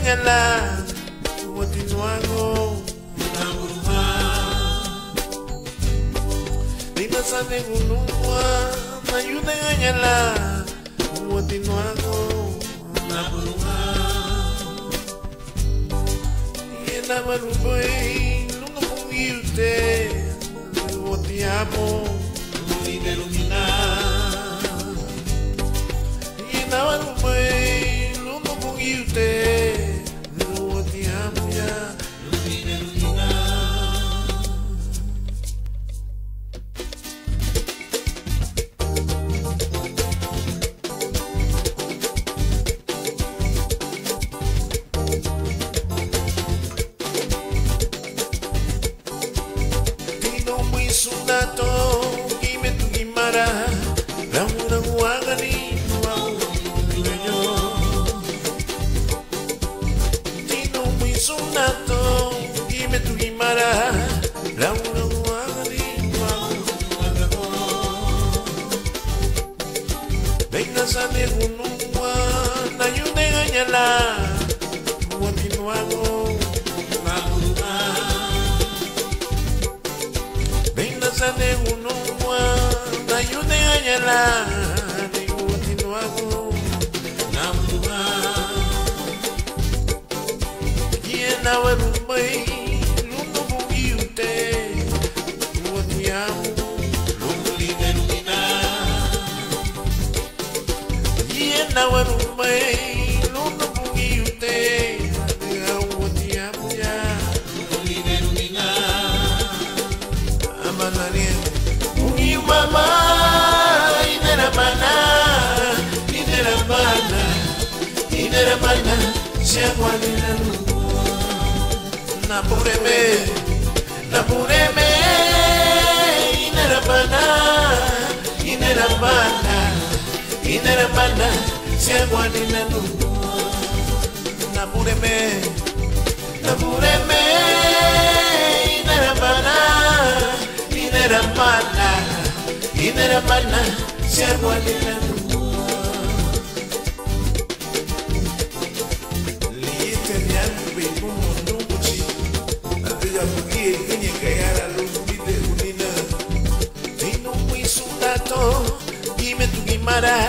ayudengala Watinuago Naburuha Dina sane gunungwa ayudengala Watinuago Naburuha Yena maruboy Nunga mungiyute Watiamo Lumine lumina Yena maruboy Nunga mungiyute Watiamo ya Lumine lumina Sundato Gime tu gimara Laura guagani Nuago Tino muy sundato Gime tu gimara Laura guagani Nuago Venga sane gunungwa Nayude ganyala Nuago Sane unumwa na yune anyala ni Watinuago Naburuha Yena warumbai lungo bugiyute Watiamu lungo line lumina Yena warumbai lungo bugiyute Watiamu ya lungo line lumina Ungi mama inera mana Siagwanina Napureme inera mana Siagwanina Napureme Inera mana Siagwanina Liite nyangu bebu munumuchi Atuya mugie kwenye kayara lumide unina Tino mwi sundato Gime tu gimara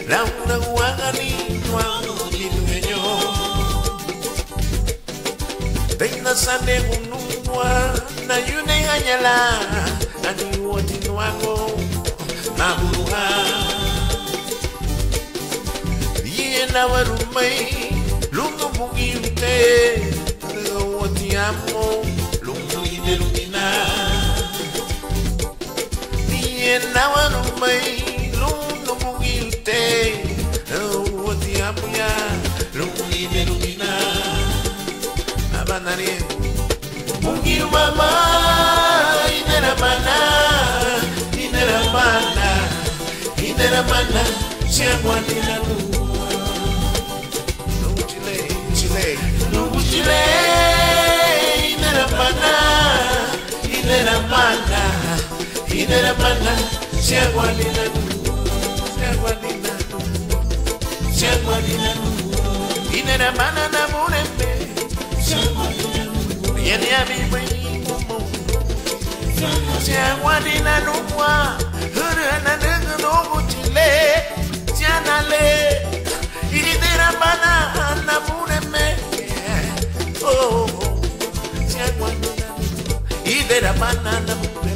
Launa guagani Nuago linueño Teina sane unumwa Na yune anyala Ani Watinuago Naburuha Yena warumai Lungo mungiyute Watiamo Lungo line lumina Yena warumai Lungo mungiyute Watiamo ya Lungo line lumina Abanare Mungiyu mama Inera mana Siagwanina Chile Inera mana Siagwanina Inera mana na murembe Yeni abi bwenyi mumu Siagwanina numwa Hurana nungu nugu chile Sianale Inera mana na murembe Oh Siagwanina Inera mana na murembe